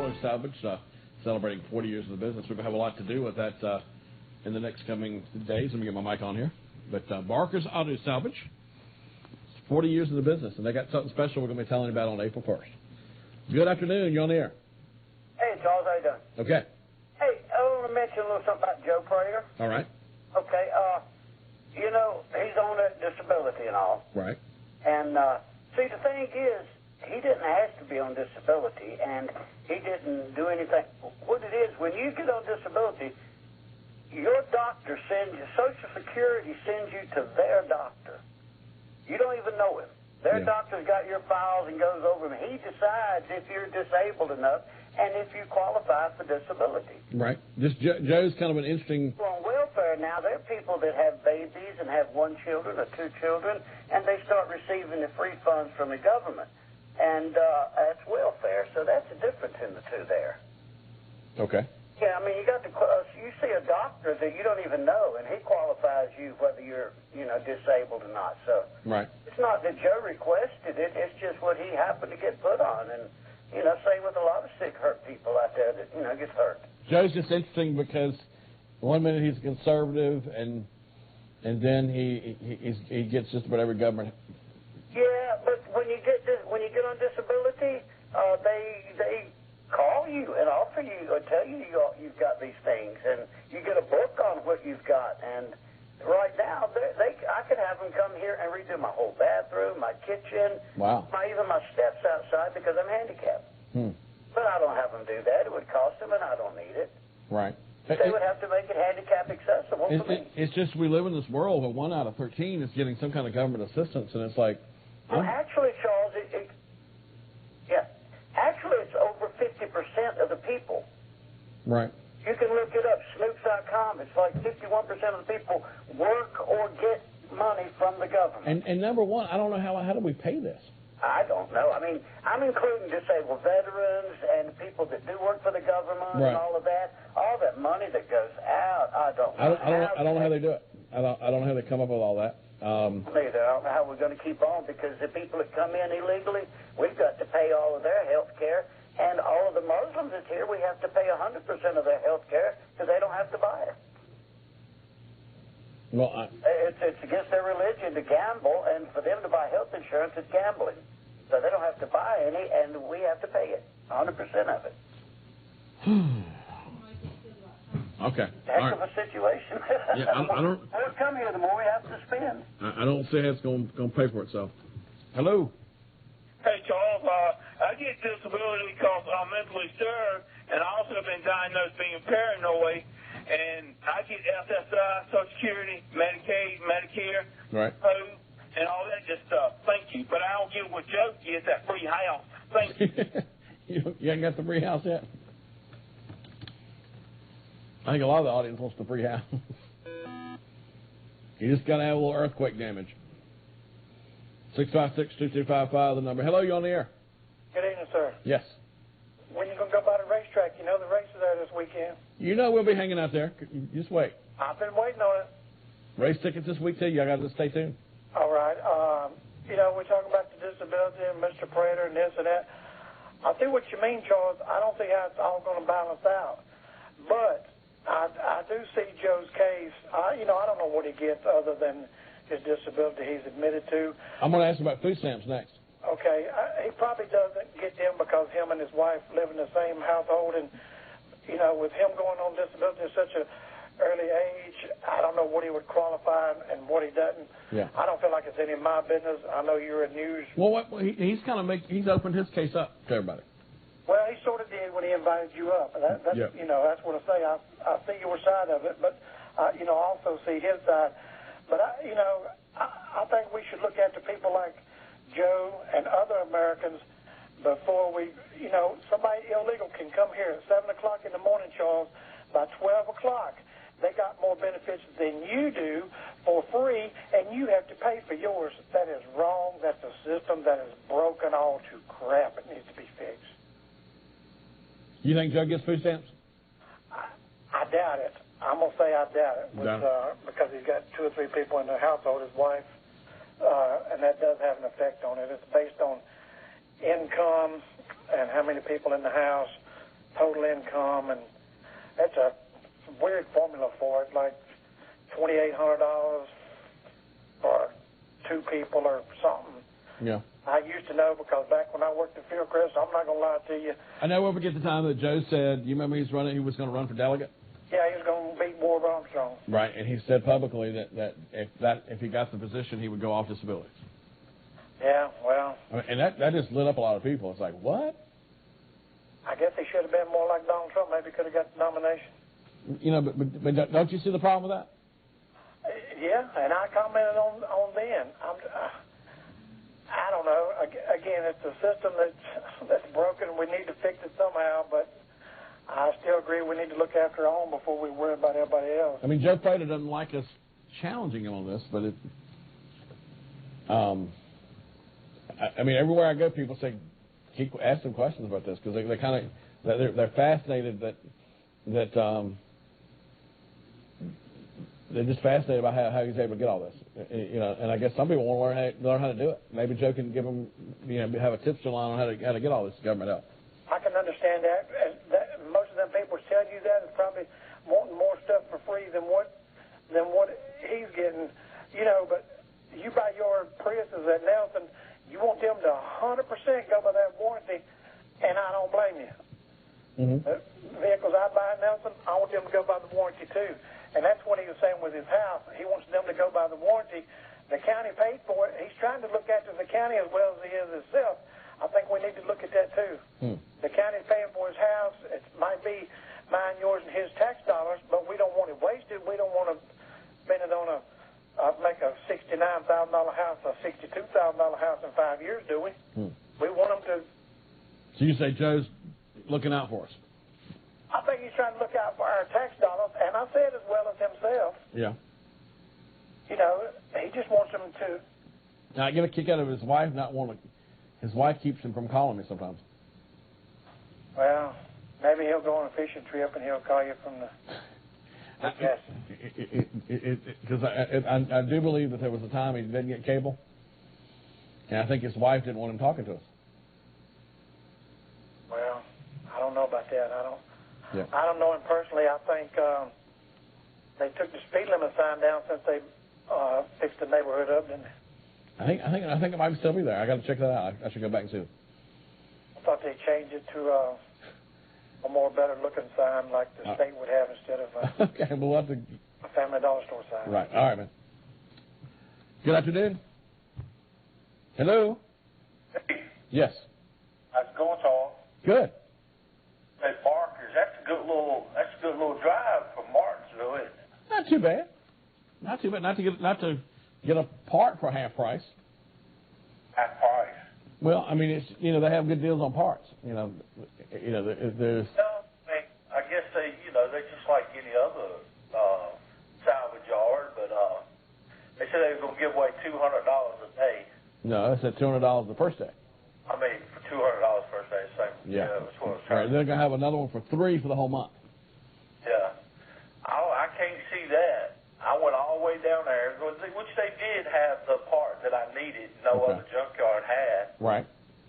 S6: Auto Salvage, celebrating 40 years of the business. We're going to have a lot to do with that in the next coming days. Let me get my mic on here. But Barker's Auto Salvage, 40 years in the business, and they got something special we're going to be telling you about on April 1st. Good afternoon. You're on the air.
S1: Hey, Charles. How you doing?
S6: Okay.
S1: Hey, I want to mention a little something about Joe Prater.
S6: All right.
S1: Okay. You know, he's on a disability and all.
S6: Right.
S1: And, see, the thing is, he didn't ask to be on disability, and he didn't do anything. What it is, when you get on disability, your doctor sends you, Social Security sends you to their doctor. You don't even know him. Their doctor's got your files and goes over them. He decides if you're disabled enough and if you qualify for disability.
S6: Right. This Joe's kind of an interesting...
S1: On welfare now, there are people that have babies and have 1 child or 2 children, and they start receiving the free funds from the government. And that's welfare, so that's the difference in the two there.
S6: Okay.
S1: Yeah, I mean, you see a doctor that you don't even know, and he qualifies you whether you're, disabled or not. So
S6: right.
S1: It's not that Joe requested it; it's just what he happened to get put on, and same with a lot of sick, hurt people out there that gets hurt.
S6: Joe's just interesting because 1 minute he's conservative, and then he gets just about every government.
S1: Yeah, but when you get on disability, they call you and offer you or tell you you've got these things, and you get a book on what you've got. And right now, I could have them come here and redo my whole bathroom, my kitchen, even my steps outside because I'm handicapped. But I don't have them do that. It would cost them, and I don't need it.
S6: Right.
S1: They would have to make it handicap accessible for me.
S6: It's just we live in this world where 1 out of 13 is getting some kind of government assistance, and it's like...
S1: Well, actually, Charles, actually it's over 50% of the people.
S6: Right.
S1: You can look it up, Snoops.com. It's like 51% of the people work or get money from the government.
S6: And number one, I don't know how do we pay this?
S1: I don't know. I mean, I'm including disabled veterans and people that do work for the government and all of that. All that money that goes out, I don't know
S6: how they do it. I don't know how they come up with all that.
S1: Neither. I don't know how we're going to keep on because the people that come in illegally, we've got to pay all of their health care. And all of the Muslims that's here, we have to pay 100% of their health care because they don't have to buy it.
S6: Well,
S1: it's against their religion to gamble, and for them to buy health insurance, it's gambling. So they don't have to buy any, and we have to pay it, 100% of it.
S6: Okay.
S1: Heck of a situation.
S6: Yeah, I don't.
S1: The more we come here, the more we have to spend.
S6: I don't see how it's going to pay for itself. Hello.
S8: Hey, Charles. I get disability because I'm mentally disturbed, and I also have been diagnosed being paranoid. And I get SSI, Social Security, Medicaid, Medicare, food, and all that good stuff. Thank you. But I don't get what Joe gets, that free house. Thank you.
S6: You ain't got the free house yet? I think a lot of the audience wants the free house. You just got to have a little earthquake damage. 656-2255, the number. Hello, you on the air?
S2: Good evening, sir.
S6: Yes.
S2: When you going to go by the racetrack? You know the race is there this weekend.
S6: You know we'll be hanging out there. Just wait.
S2: I've been waiting on it.
S6: Race tickets this week, too. You got to stay tuned.
S2: All right. We're talking about the disability and Mr. Prater and this and that. I see what you mean, Charles. I don't see how it's all going to balance out. But I do see Joe's case. I don't know what he gets other than his disability he's admitted to.
S6: I'm going to ask you about food stamps next.
S2: Okay. He probably doesn't get them because him and his wife live in the same household. And, with him going on disability at such an early age, I don't know what he would qualify and what he doesn't.
S6: Yeah.
S2: I don't feel like it's any of my business. I know you're in news.
S6: Well, he's he's opened his case up to everybody.
S2: Well, he sort of did when he invited you up. That's that's what I say. I see your side of it, but I also see his side. But I think we should look at the people like Joe and other Americans before we, somebody illegal can come here at 7 o'clock in the morning, Charles. By 12 o'clock, they got more benefits than you do for free, and you have to pay for yours. That is wrong. That's a system that is broken all to crap. It needs to be fixed.
S6: You think Joe gets food stamps?
S2: I doubt it. I'm going to say I doubt it because he's got 2 or 3 people in the household, his wife, and that does have an effect on it. It's based on income and how many people in the house, income, and that's a weird formula for it, like $2,800 for 2 people or something.
S6: Yeah.
S2: I used to know because back when I worked at Fieldcrest, I'm not going to lie to you.
S6: I never forget the time that Joe said, you remember he was going to run for delegate?
S2: Yeah, he was going to beat Ward Armstrong.
S6: Right, and he said publicly that if he got the position, he would go off disability.
S2: Yeah, well.
S6: I mean, and that just lit up a lot of people. It's like, what?
S2: I guess he should have been more like Donald Trump. Maybe could have got the nomination.
S6: You know, but don't you see the problem with that?
S2: Yeah, and I commented on then. I don't know. Again, it's a system that's broken. We need to fix it somehow, but I still agree we need to look after our own before we worry about everybody else.
S6: I mean, Joe Prater doesn't like us challenging him on this, but I mean, everywhere I go, people say, keep asking questions about this because they're kind of they're fascinated that they're just fascinated about how he's able to get all this, you know. And I guess some people want to learn how to do it. Maybe Joe can give them, have a tipster line on how to get all this government help.
S2: I can understand that. Most of them people telling you that is probably wanting more stuff for free than what he's getting, you know. But you buy your Priuses at Nelson, you want them to 100% go by that warranty, and I don't blame you.
S6: Mm-hmm.
S2: The vehicles I buy at Nelson, I want them to go by the warranty too. And that's what he was saying with his house. He wants them to go by the warranty. The county paid for it. He's trying to look after the county as well as he is himself. I think we need to look at that too. The county's paying for his house. It might be mine, yours, and his tax dollars, but we don't want it wasted. We don't want to spend it on make a $69,000 house a $62,000 house in 5 years, do we? We want them to.
S6: So you say Joe's looking out for us?
S2: I think he's trying to look out for our tax dollars, and I said as well as himself.
S6: Yeah.
S2: You know, he just wants them to.
S6: Now, I get a kick out of his wife not wanting. His wife keeps him from calling me sometimes.
S2: Well, maybe he'll go on a fishing trip and he'll call you from the.
S6: Because I do believe that there was a time he didn't get cable, and I think his wife didn't want him talking to us.
S2: Well, I don't know about that.
S6: Yeah.
S2: I don't know him personally. I think they took the speed limit sign down since they fixed the neighborhood up, didn't they?
S6: I think it might still be there. I got to check that out. I should go back and see it.
S2: I thought they changed it to a more better looking sign like the state would have instead of
S6: okay, we'll have to.
S2: A Family Dollar Store sign.
S6: Right. All right, man. Good afternoon. Hello.
S3: Hey.
S6: Yes.
S3: How's it going, Charles?
S6: Good.
S3: Hey, Barkers, that's a good little drive from Martinsville, isn't it?
S6: Not too bad. Not too bad. Not to get a part for half price.
S3: Half price.
S6: Well, I mean, it's they have good deals on parts. There's.
S3: No, I guess they're just like any other salvage yard, but they said they were going to give away $200 a day.
S6: No, I said $200 the first day.
S3: I mean, for $200 first day, same.
S6: Yeah.
S3: That's what I was
S6: All right, they're going to have another one for $3 for the whole month.
S3: Yeah. I can't see that. I went all the way down there, which they did have the part that I needed. No other junkyard had.
S6: Right.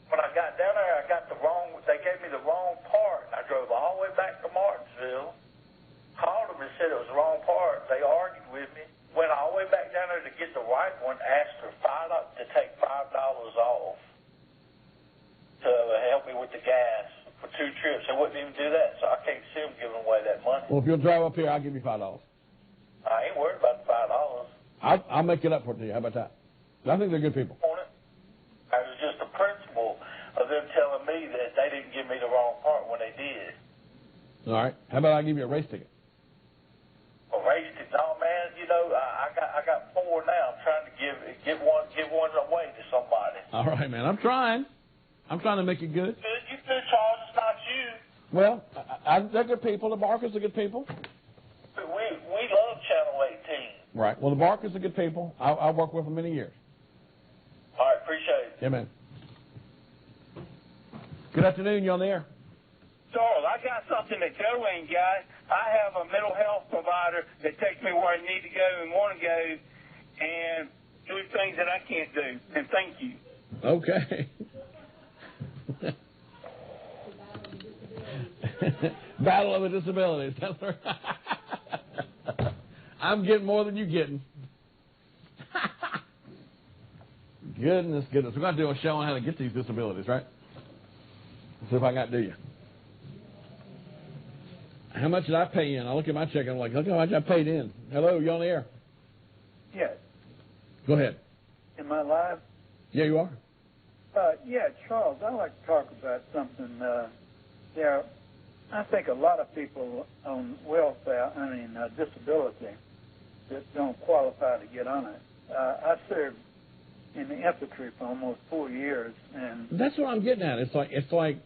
S3: When I got down there, they gave me the wrong part, and I drove all the way back to Martinsville, called them and said it was the wrong part. They argued with me, went all the way back down there to get the right one, asked for to take $5 off to help me with the gas for 2 trips. They wouldn't even do that, so I can't see them giving away that money.
S6: Well, if you'll drive up here, I'll give you $5.
S3: I ain't worried about the $5.
S6: I'll make it up for it to you. How about that? I think they're good people.
S3: It was just the principle of them telling me that they didn't give me the wrong part when they did.
S6: All right. How about I give you a race ticket?
S3: A race ticket? No, man. I got 4 now. I'm trying to give one away to somebody.
S6: All right, man. I'm trying to make it good.
S3: You good, Charles? It's not you.
S6: Well, they're good people. The Barkers are good people.
S3: We love Channel 18.
S6: Right. Well, the Barkers are good people. I've worked with them many years.
S3: All right. Appreciate it.
S6: Yeah, man. Good afternoon. You on the air?
S8: Charles, I got something that Joe ain't got. I have a mental health provider that takes me where I need to go and want to go and do things that I can't do. And thank you.
S6: Okay. Battle of the disabilities. That's right. I'm getting more than you're getting. Goodness. We're going to do a show on how to get these disabilities, right? Let's see if I got to do you. How much did I pay in? I look at my check and I'm like, look how much I paid in. Hello, you on the air?
S5: Yes.
S6: Go ahead.
S5: Am I live?
S6: Yeah, you are.
S5: Yeah, Charles, I'd like to talk about something. I think a lot of people on welfare, disability, that don't qualify to get on it. I served in the infantry for almost 4 years, and
S6: that's what I'm getting at. It's like,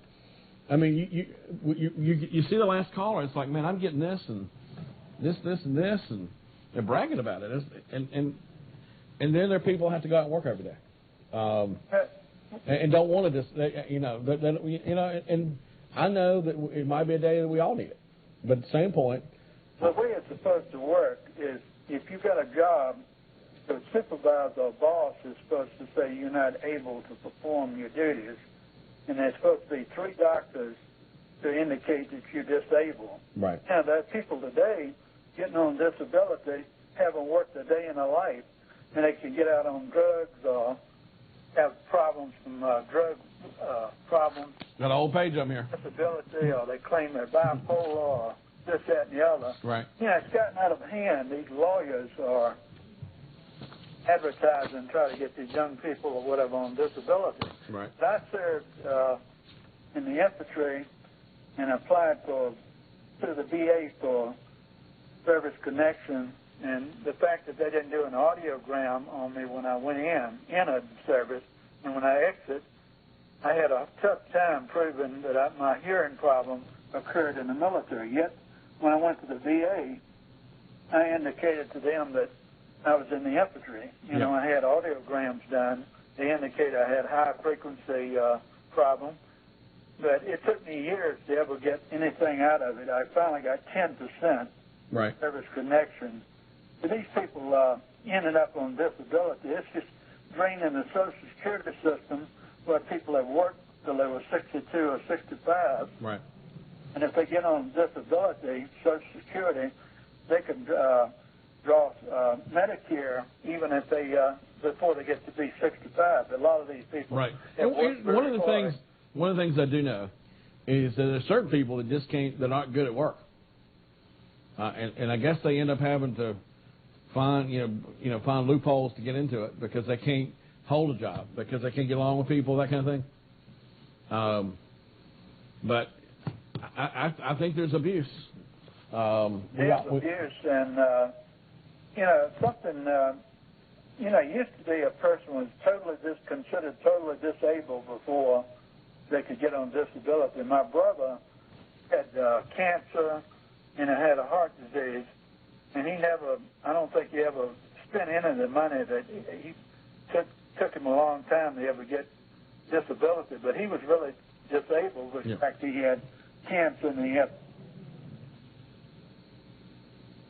S6: I mean, you see the last caller. It's like, man, I'm getting this and this and this, and they're bragging about it. And then there are people who have to go out and work every day, and don't want to just, and I know that it might be a day that we all need it, but at the same point,
S5: the way it's supposed to work is if you've got a job, the supervisor or boss is supposed to say you're not able to perform your duties, and there's supposed to be 3 doctors to indicate that you're disabled.
S6: Right.
S5: Now, there are people today getting on disability, haven't worked a day in their life, and they can get out on drugs or have problems from drug problems.
S6: Got a whole page up here.
S5: Disability, or they claim they're bipolar, or this, that, and the other.
S6: Right.
S5: It's gotten out of hand. These lawyers are advertising, try to get these young people or whatever on disability.
S6: Right.
S5: But I served in the infantry and applied to the VA for service connection, and the fact that they didn't do an audiogram on me when I went in a service, and when I exit, I had a tough time proving that my hearing problem occurred in the military. Yet, when I went to the VA, I indicated to them that I was in the infantry. I had audiograms done. They indicated I had high frequency problem. But it took me years to ever get anything out of it. I finally got 10% service connection. But these people ended up on disability. It's just draining the Social Security system where people have worked till they were 62 or 65.
S6: Right.
S5: And if they get on disability, Social Security, they can draw Medicare even if they before they get to be 65. A lot of these people.
S6: Right. One of the things I do know is that there's certain people that just can't. They're not good at work, and I guess they end up having to find find loopholes to get into it because they can't hold a job, because they can't get along with people, that kind of thing. But I think there's abuse.
S5: There's abuse, and something. It used to be a person was considered totally disabled before they could get on disability. My brother had cancer and had a heart disease, and I don't think he ever spent any of the money that he took him a long time to ever get disability, but he was really disabled with the fact he had cancer and he had.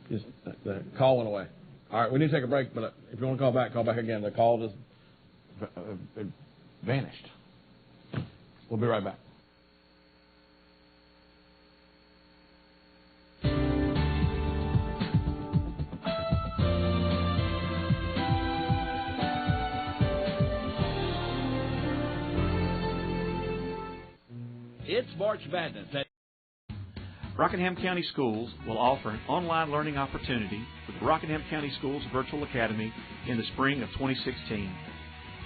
S6: Just the call went away. All right, we need to take a break, but if you want to call back again. The call just vanished. We'll be right back.
S9: It's March Madness. Rockingham County Schools will offer an online learning opportunity with the Rockingham County Schools Virtual Academy in the spring of 2016.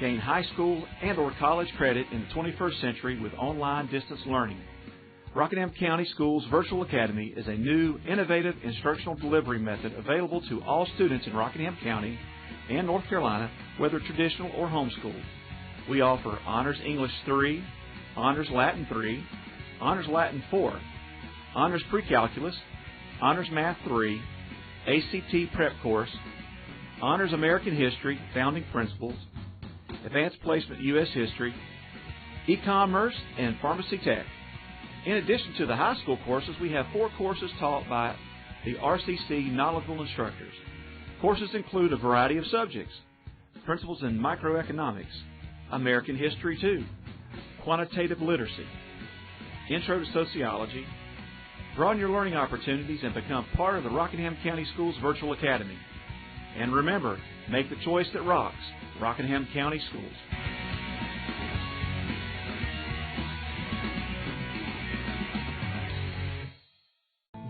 S9: Gain high school and or college credit in the 21st century with online distance learning. Rockingham County Schools Virtual Academy is a new, innovative instructional delivery method available to all students in Rockingham County and North Carolina, whether traditional or homeschooled. We offer Honors English 3, Honors Latin 3, Honors Latin 4, Honors Pre-Calculus, Honors Math 3, ACT Prep Course, Honors American History, Founding Principles, Advanced Placement U.S. History, E-Commerce, and Pharmacy Tech. In addition to the high school courses, we have 4 courses taught by the RCC knowledgeable instructors. Courses include a variety of subjects: Principles in Microeconomics, American History 2, Quantitative Literacy, Intro to Sociology, Broaden your learning opportunities and become part of the Rockingham County Schools Virtual Academy. And remember, make the choice that rocks. Rockingham County Schools.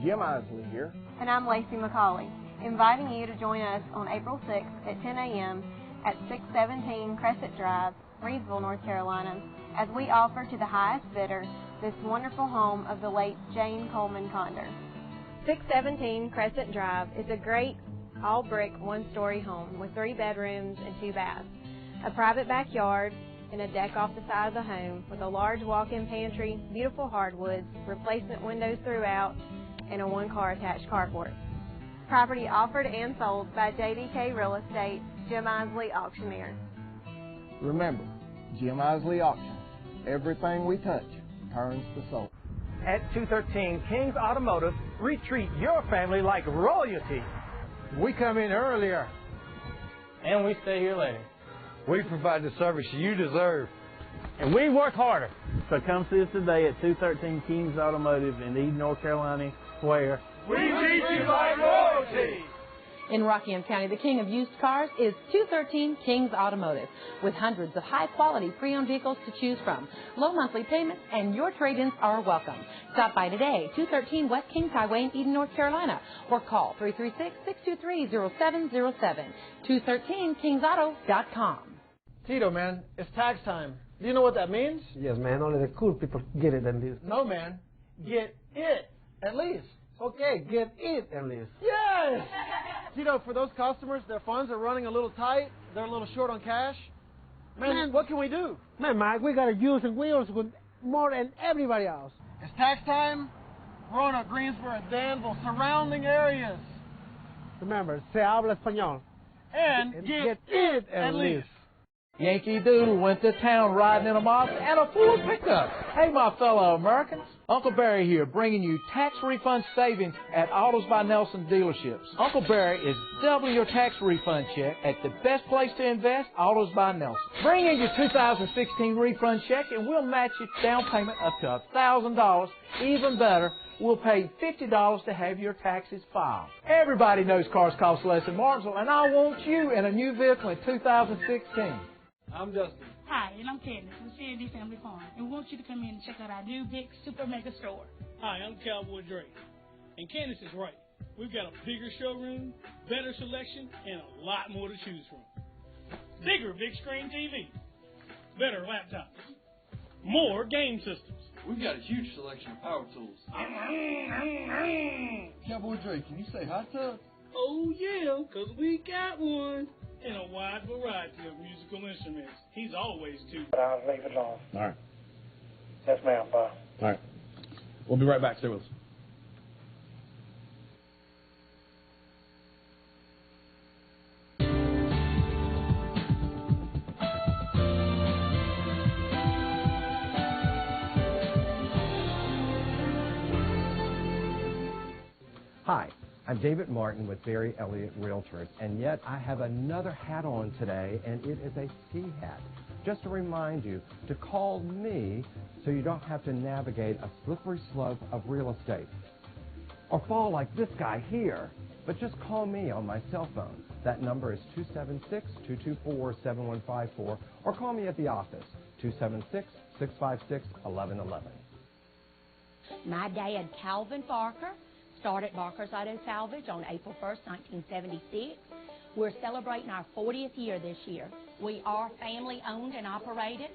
S7: Jim Isley here.
S10: And I'm Lacey McCauley, inviting you to join us on April 6th at 10 a.m. at 617 Crescent Drive, Reedsville, North Carolina, as we offer to the highest bidder this wonderful home of the late Jane Coleman Conder. 617 Crescent Drive is a great all-brick one-story home with 3 bedrooms and 2 baths, a private backyard, and a deck off the side of the home with a large walk-in pantry, beautiful hardwoods, replacement windows throughout, and a 1-car attached carport. Property offered and sold by JDK Real Estate, Jim Isley Auctioneer.
S7: Remember, Jim Isley Auction. Everything we touch turns to soul.
S23: At 213 King's Automotive, we treat your family like royalty.
S12: We come in earlier.
S23: And we stay here later.
S12: We provide the service you deserve.
S23: And we work harder. So come see us today at 213 King's Automotive in Eden, North Carolina, where
S24: we treat you like royalty.
S25: In Rockingham County, the king of used cars is 213 King's Automotive, with hundreds of high-quality pre-owned vehicles to choose from. Low monthly payments and your trade-ins are welcome. Stop by today, 213 West Kings Highway in Eden, North Carolina, or call 336-623-0707, 213kingsauto.com.
S12: Tito, man, it's tax time. Do you know what that means?
S26: Yes, man. Only the cool people get it at least.
S12: No, man. Get it at least.
S26: Okay, get it at least.
S12: Yes! Tito, for those customers, their funds are running a little tight. They're a little short on cash. Man, what can we do?
S26: Man, Mike, we got to use and wheels with more than everybody else.
S12: It's tax time. Verona, Greensboro, Danville, surrounding areas.
S26: Remember, se habla español.
S12: And get it at least.
S27: Yankee Doodle went to town riding in a Mazda and a Ford pickup. Hey, my fellow Americans. Uncle Barry here, bringing you tax refund savings at Autos by Nelson dealerships. Uncle Barry is doubling your tax refund check at the best place to invest, Autos by Nelson. Bring in your 2016 refund check and we'll match your down payment up to $1,000. Even better, we'll pay $50 to have your taxes filed. Everybody knows cars cost less in Martinsville, and I want you in a new vehicle in 2016.
S28: I'm Justin.
S29: Hi, and I'm Candace from C&D Family Farm, and we want you to come in and check out our new big super mega store.
S28: Hi, I'm Cowboy Drake, and Candace is right. We've got a bigger showroom, better selection, and a lot more to choose from. Bigger big screen TV, better laptops, more game systems.
S30: We've got a huge selection of power tools.
S28: Cowboy Drake, can you say hot tub? Oh yeah, 'cause we got one. And a wide variety of musical instruments. He's always too.
S2: But I'll leave it alone.
S6: All right.
S2: Yes, ma'am, bye.
S6: All right. We'll be right back. Stay with us.
S31: Hi. I'm David Martin with Barry Elliott Realtors, and yet I have another hat on today, and it is a ski hat. Just to remind you to call me so you don't have to navigate a slippery slope of real estate or fall like this guy here, but just call me on my cell phone. That number is 276-224-7154, or call me at the office, 276-656-1111.
S21: My dad, Calvin Barker, started Barker's Auto Salvage on April 1st, 1976. We're celebrating our 40th year this year. We are family owned and operated.